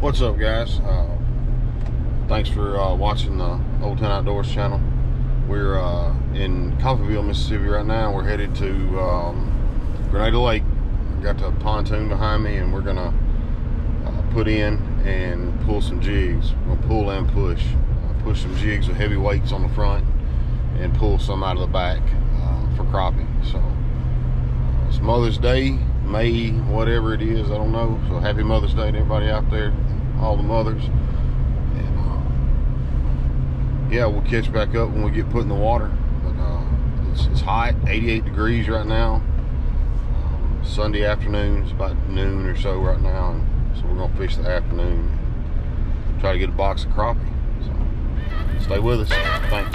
What's up, guys? Thanks for watching the Old Town Outdoors channel. We're in Coffeyville, Mississippi right now. We're headed to Grenada Lake. Got the pontoon behind me, and we're gonna put in and pull some jigs. We'll pull and push. Push some jigs with heavy weights on the front and pull some out of the back for crappie. So it's Mother's Day, May, whatever it is, I don't know. So happy Mother's Day to everybody out there, all the mothers. And yeah, we'll catch back up when we get put in the water. But it's hot, 88 degrees right now. Sunday afternoon, it's about noon or so right now, and so we're gonna fish the afternoon, try to get a box of crappie. So stay with us. Thanks.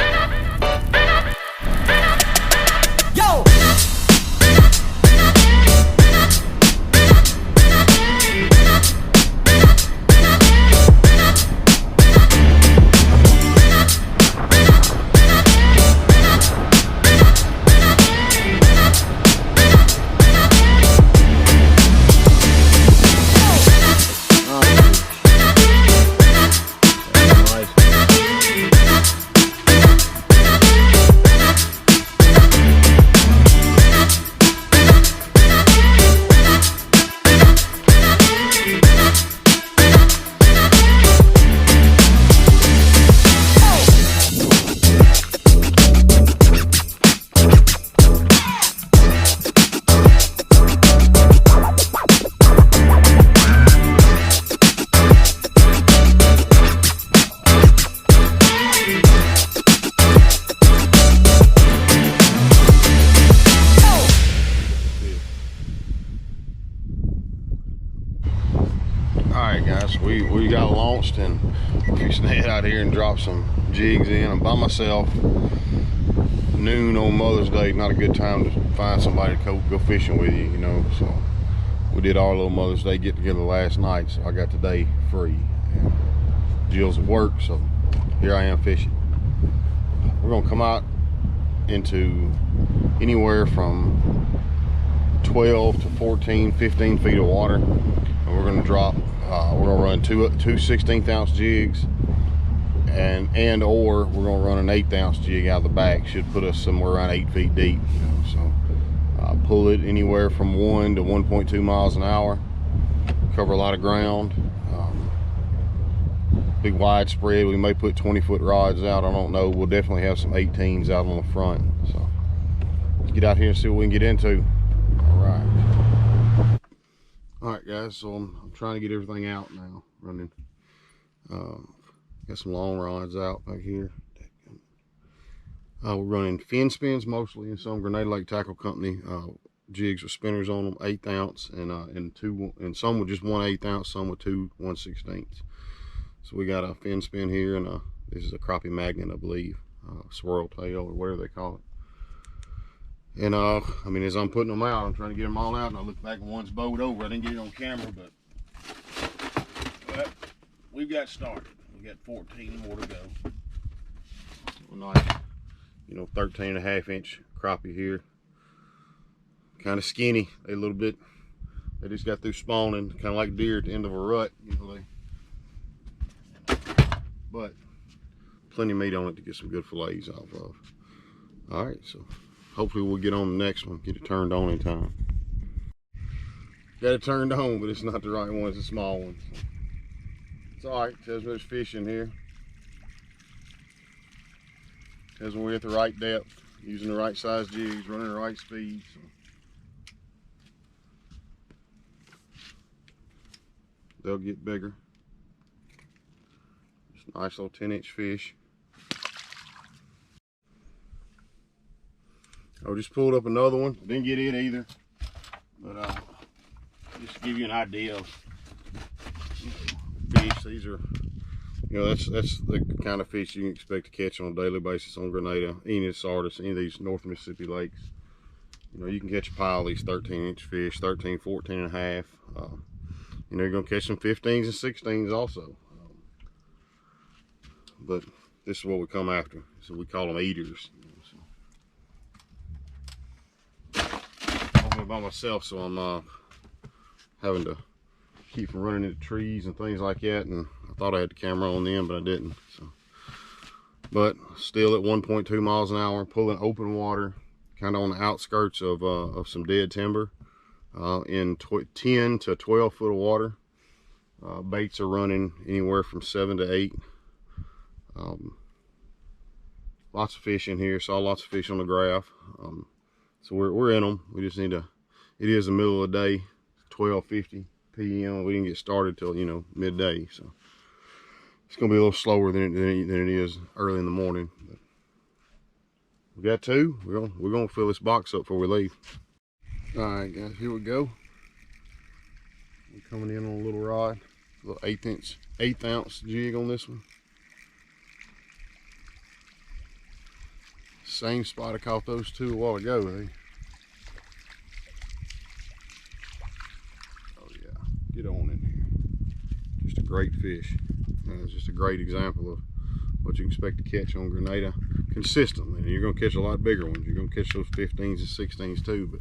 Yo! Alright guys, we got launched and fixing to head out here and drop some jigs in. I'm by myself. Noon on Mother's Day, not a good time to find somebody to go fishing with you, you know. So we did our little Mother's Day get together last night, so I got today free. And Jill's at work, so here I am fishing. We're gonna come out into anywhere from 12 to 14, 15 feet of water, and we're gonna drop. We're gonna run two 16th ounce jigs, and or we're gonna run an 1/8 ounce jig out of the back. Should put us somewhere around 8 feet deep. You know, so pull it anywhere from 1 to 1.2 miles an hour. Cover a lot of ground. Big wide spread. We may put 20-foot rods out. I don't know. We'll definitely have some 18s out on the front. So let's get out here and see what we can get into. Alright guys, so I'm trying to get everything out now, running. Got some long rods out back here. We're running fin spins mostly, and some Grenada Lake Tackle Company jigs with spinners on them, 1/8 ounce, and some with just 1/8 ounce, some with 2 1/16. So we got a fin spin here, and this is a crappie magnet, I believe, swirl tail or whatever they call it. And I mean, as I'm putting them out, I'm trying to get them all out, and I look back and one's bowed over. I didn't get it on camera, but we've got started. We got 14 more to go. So nice, you know, 13.5 inch crappie here. Kind of skinny. They a little bit. They just got through spawning, kind of like deer at the end of a rut, you know. But plenty of meat on it to get some good fillets off of. All right, so. Hopefully we'll get on the next one, get it turned on in time. Got it turned on, but it's not the right one, it's a small one. So it's all right, tells me there's fish in here. Tells me we're at the right depth, using the right size jigs, running the right speed. So. They'll get bigger. Just a nice little 10-inch fish. I just pulled up another one. Didn't get it either, but just to give you an idea of fish. These are, you know, that's the kind of fish you can expect to catch on a daily basis on Grenada, Enos, Sardis, any of these North Mississippi lakes. You know, you can catch a pile of these 13-inch fish, 13, 14 and a half. You know, you're gonna catch some 15s and 16s also. But this is what we come after. So we call them eaters. You know, so. By myself, so I'm having to keep from running into trees and things like that. And I thought I had the camera on them, but I didn't. So, but still at 1.2 miles an hour, pulling open water, kind of on the outskirts of some dead timber, in 10 to 12 foot of water. Baits are running anywhere from 7 to 8. Lots of fish in here. Saw lots of fish on the graph. So we're in them. We just need to. It is the middle of the day, 12:50 p.m. We didn't get started till, you know, midday. So it's gonna be a little slower than it is early in the morning. But we got two. We're gonna fill this box up before we leave. All right, guys, here we go. We're coming in on a little rod, a little eighth ounce jig on this one. Same spot I caught those two a while ago. Oh yeah, get on in here. Just a great fish. It's just a great example of what you can expect to catch on Grenada consistently. And you're gonna catch a lot bigger ones. You're gonna catch those 15s and 16s too, but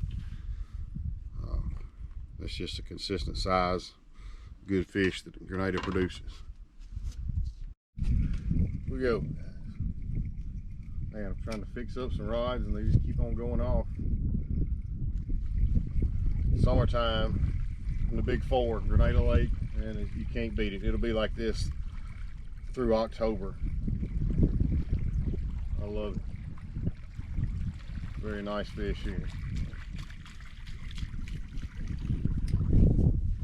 that's just a consistent size, good fish that Grenada produces. Here we go. Man, I'm trying to fix up some rods and they just keep on going off. Summertime in the Big Four, Grenada Lake, and you can't beat it. It'll be like this through October. I love it. Very nice fish here.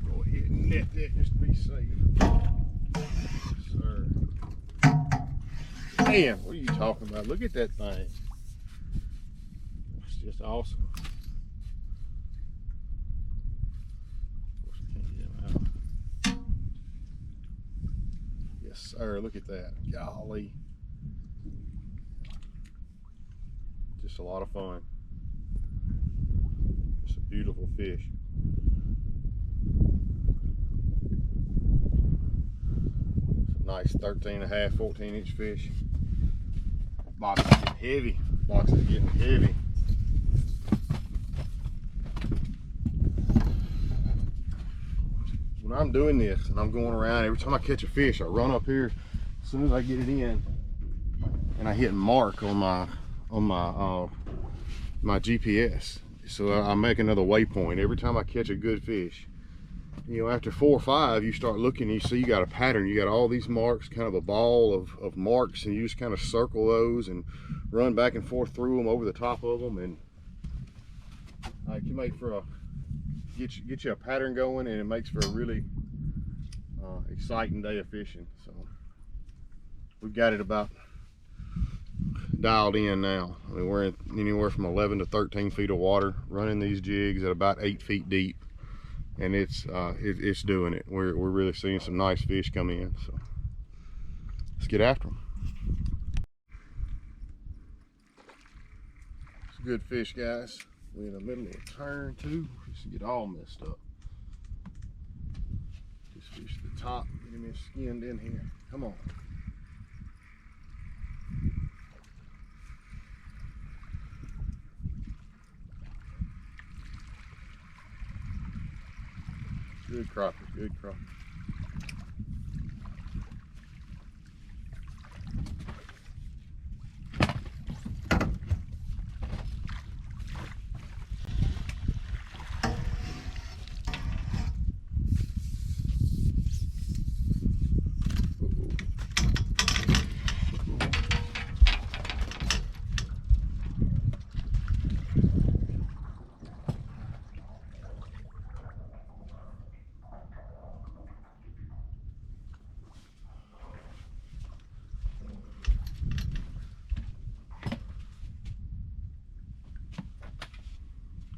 Go ahead and net that just to be safe. Yes, sir. Man, what are you talking about? Look at that thing. It's just awesome. Of course, I can't get him out. Yes, sir. Look at that. Golly. Just a lot of fun. It's a beautiful fish. It's a nice 13.5, 14-inch fish. Box is getting heavy. Box is getting heavy. When I'm doing this and I'm going around, every time I catch a fish, I run up here as soon as I get it in, and I hit mark on my GPS. So I make another waypoint every time I catch a good fish. You know, after 4 or 5, you start looking, you see you got a pattern. You got all these marks, kind of a ball of marks, and you just kind of circle those and run back and forth through them, over the top of them, and it can make for get you a pattern going, and it makes for a really exciting day of fishing. So we've got it about dialed in now. I mean, we're in anywhere from 11 to 13 feet of water, running these jigs at about 8 feet deep. And it's doing it. We're really seeing some nice fish come in. So let's get after them. It's a good fish, guys. We're in the middle of a turn too, just to get all messed up. This fish at the top, get him skinned in here. Come on. Good crappie, good crappie.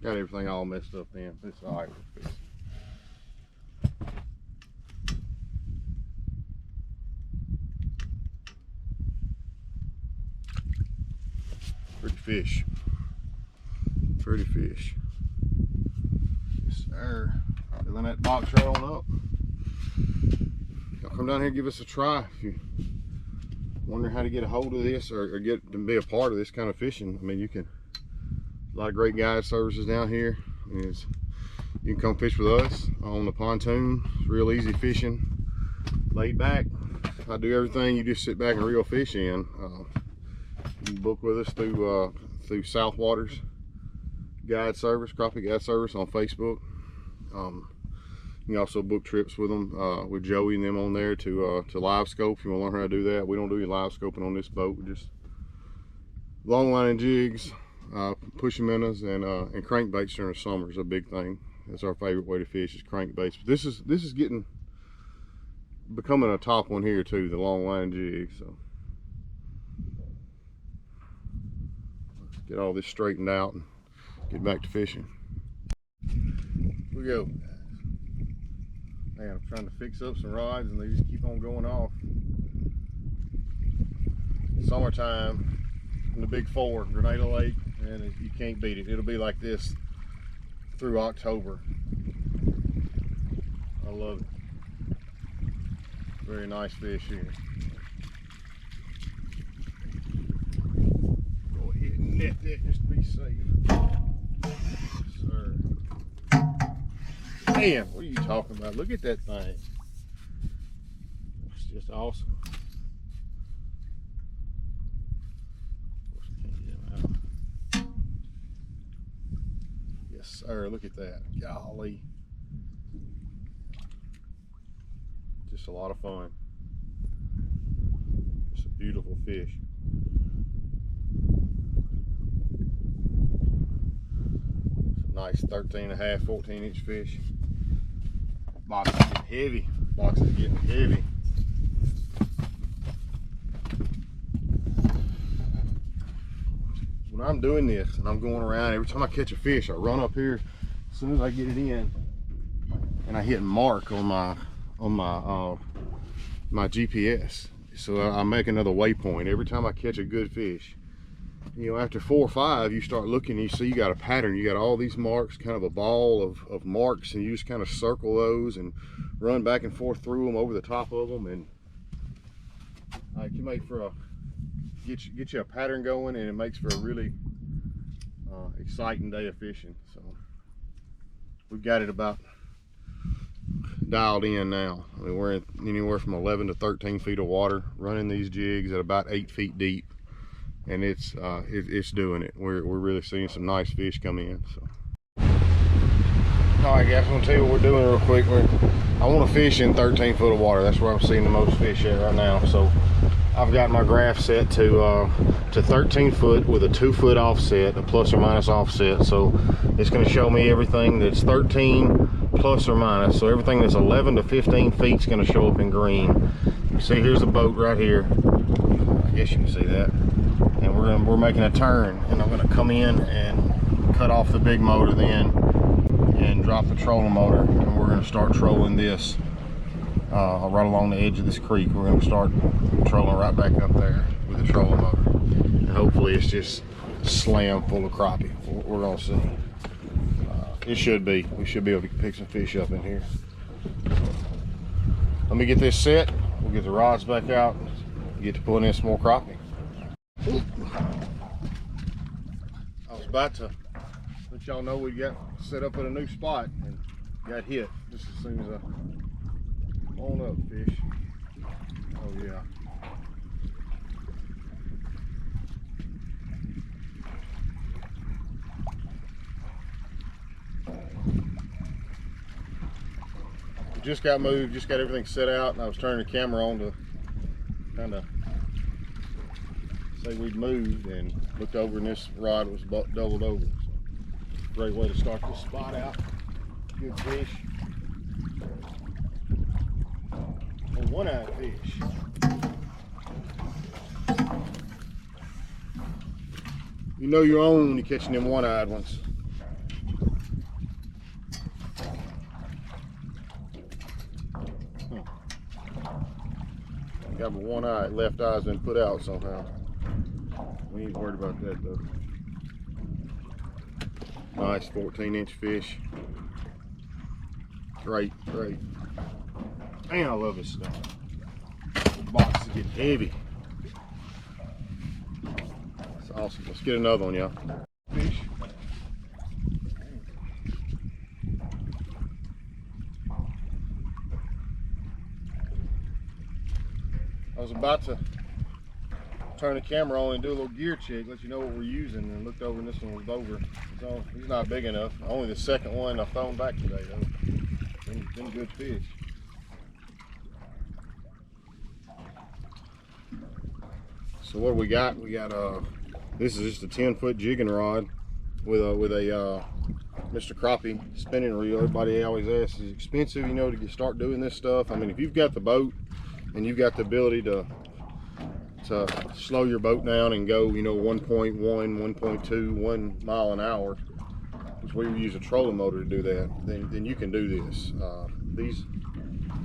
Got everything all messed up then. It's all right with fish. Pretty fish. Pretty fish. Yes, sir. Filling that box right on up. Y'all come down here and give us a try if you wonder how to get a hold of this or get to be a part of this kind of fishing. I mean, you can. A lot of great guide services down here. I mean, you can come fish with us on the pontoon. It's real easy fishing, laid back. I do everything. You just sit back and reel fish in. You can book with us through Southwater's guide service, crappie guide service on Facebook. You can also book trips with them, with Joey and them on there to live scope. If you want to learn how to do that, we don't do any live scoping on this boat. We just long line and jigs, pushing minnows, and crankbaits during the summer is a big thing. That's our favorite way to fish, is crankbaits. But this is becoming a top one here too, the long line jigs. So let's get all this straightened out and get back to fishing. Here we go. Man, I'm trying to fix up some rods and they just keep on going off. Summertime in the Big Four, Grenada Lake, and you can't beat it. It'll be like this through October. I love it. Very nice fish here. Go ahead and net that just to be safe. Yes, sir. Man, what are you talking about? Look at that thing. It's just awesome. Of course, I can't get him out. Yes, sir. Look at that. Golly. Just a lot of fun. It's a beautiful fish. It's a nice 13.5, 14-inch fish. Box is getting heavy. Box is getting heavy. When I'm doing this and I'm going around, every time I catch a fish, I run up here as soon as I get it in, and I hit mark on my GPS. So I make another waypoint every time I catch a good fish. You know, after 4 or 5, you start looking and you see you got a pattern. You got all these marks, kind of a ball of marks, and you just kind of circle those and run back and forth through them, over the top of them, and it can make for get you a pattern going, and it makes for a really exciting day of fishing. So we've got it about dialed in now. I mean, we're in anywhere from 11 to 13 feet of water, running these jigs at about 8 feet deep, and it's doing it. We're really seeing some nice fish come in. So, all right, guys, I'm gonna tell you what we're doing real quick. I want to fish in 13 foot of water. That's where I'm seeing the most fish at right now. So I've got my graph set to 13 foot with a 2 foot offset, a plus or minus offset. So it's going to show me everything that's 13 plus or minus. So everything that's 11 to 15 feet is going to show up in green. You see, here's the boat right here. I guess you can see that. And we're making a turn, and I'm going to come in and cut off the big motor then, and drop the trolling motor, and we're going to start trolling this right along the edge of this creek. We're going to start trolling right back up there with the trolling motor, and hopefully it's just slam full of crappie. We're going to see. It should be. We should be able to pick some fish up in here. Let me get this set. We'll get the rods back out, get to pulling in some more crappie. I was about to let y'all know we got set up at a new spot and got hit just as soon as I on up fish. Oh yeah. Just got moved, just got everything set out, and I was turning the camera on to kind of say we'd moved, and looked over, and this rod was doubled over. So, great way to start this spot out. Good fish. A one-eyed fish. You know you're on when you're catching them one-eyed ones. Got my one eye, left eye's been put out somehow. We ain't worried about that though. Nice 14-inch fish. Great, great. Man, I love this stuff. The box is getting heavy. It's awesome. Let's get another one, y'all. Fish. was about to turn the camera on and do a little gear check, let you know what we're using, and looked over and this one was over. So he's not big enough. Only the second one I've thrown back today though. Been good fish. So what do we got? We got this is just a 10-foot jigging rod with a Mr. Crappie spinning reel. Everybody always asks, is it expensive, you know, to start doing this stuff? I mean, if you've got the boat and you've got the ability to slow your boat down and go, you know, 1.1, 1.2, 1 mile an hour, which we use a trolling motor to do that, then you can do this. These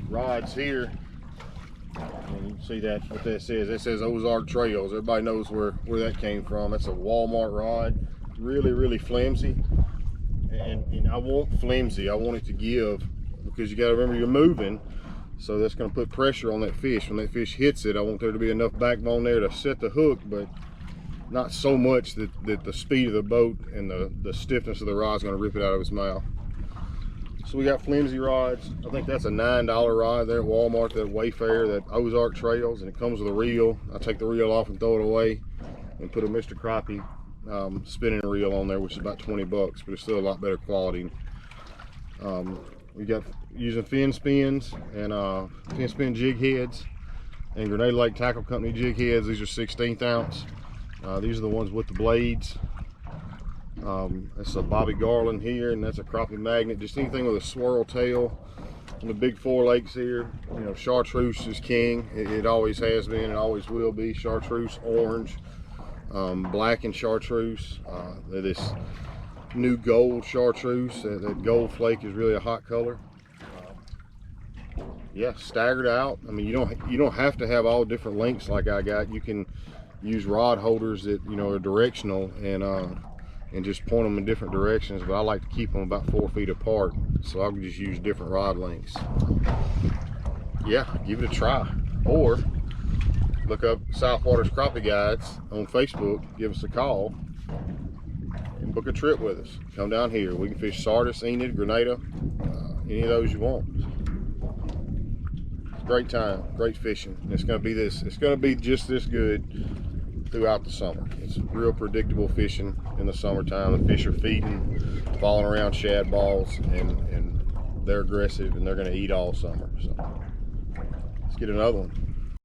rods here, and you can see that what that says. It says Ozark Trails. Everybody knows where that came from. That's a Walmart rod, really flimsy. And I want flimsy. I want it to give, because you got to remember you're moving, so that's going to put pressure on that fish. When that fish hits it, I want there to be enough backbone there to set the hook, but not so much that the speed of the boat and the stiffness of the rod is going to rip it out of its mouth. So we got flimsy rods. I think that's a $9 rod there at Walmart, that Wayfair, that Ozark Trails, and it comes with a reel. I take the reel off and throw it away and put a Mr. Crappie spinning reel on there, which is about 20 bucks, but it's still a lot better quality. We got using fin spins and fin spin jig heads and Grenada Lake Tackle Company jig heads. These are 16th ounce. These are the ones with the blades. That's a Bobby Garland here, and that's a crappie magnet. Just anything with a swirl tail. On the big 4 lakes here, you know, chartreuse is king. It always has been, it always will be. Chartreuse, orange, black and chartreuse. This new gold chartreuse, that gold flake is really a hot color. Yeah, staggered out. I mean, you don't have to have all different lengths like I got. You can use rod holders that, you know, are directional and just point them in different directions, but I like to keep them about 4 feet apart, so I can just use different rod lengths. Yeah, give it a try, or look up Southwater's Crappie Guides on Facebook, give us a call, and book a trip with us. Come down here. We can fish Sardis, Enid, Grenada, any of those you want. It's a great time, great fishing. And it's going to be just this good throughout the summer. It's real predictable fishing in the summertime. The fish are feeding, falling around shad balls, and they're aggressive, and they're going to eat all summer. So let's get another one.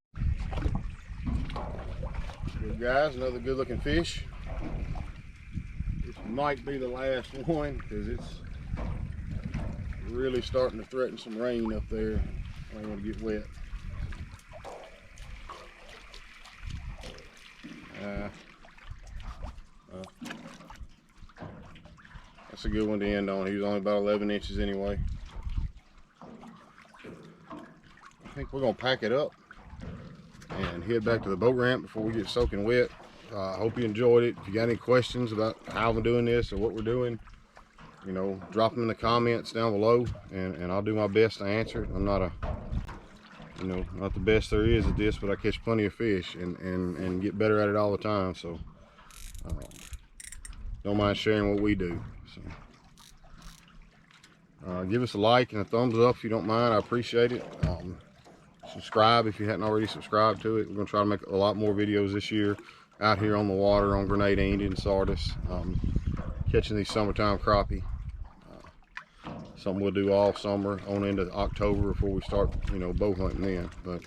Good guys, another good looking fish. This might be the last one, because it's really starting to threaten some rain up there. I don't want to get wet. That's a good one to end on. He was only about 11 inches anyway. I think we're gonna pack it up and head back to the boat ramp before we get soaking wet. I hope you enjoyed it. If you got any questions about how I'm doing this or what we're doing, you know, drop them in the comments down below, and I'll do my best to answer it. I'm not not the best there is at this, but I catch plenty of fish and get better at it all the time. So don't mind sharing what we do. So give us a like and a thumbs up if you don't mind. I appreciate it. Subscribe if you hadn't already subscribed to it. We're gonna try to make a lot more videos this year out here on the water on Grenada, Indian, Sardis, catching these summertime crappie. Something we'll do all summer on into October before we start, you know, bow hunting then. But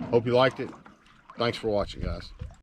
hope you liked it. Thanks for watching, guys.